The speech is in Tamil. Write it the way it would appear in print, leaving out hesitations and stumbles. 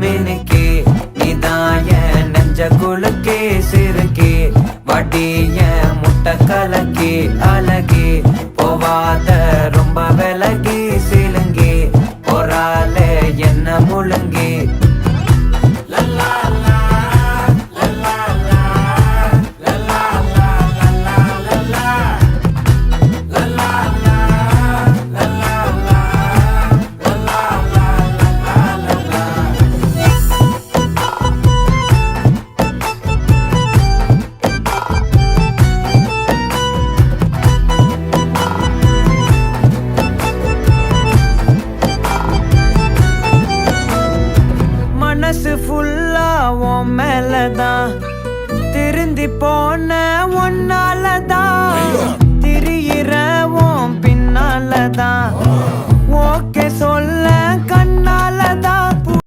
மினுக்கே நீதாய நெஞ்ச குலுக்கே சிறுக்கே வடிய முட்டை கலக்கே அழகே போவாத ரொம்ப விலகி சிலுங்கி பொறால என்ன முழுங்கி மனசு ஃபுல்லா உன் மேலதான் திருந்தி போன ஒன்னாலதான் திரியிற உன் பின்னாலதான் ஓகே சொல்ல கண்ணாலதான்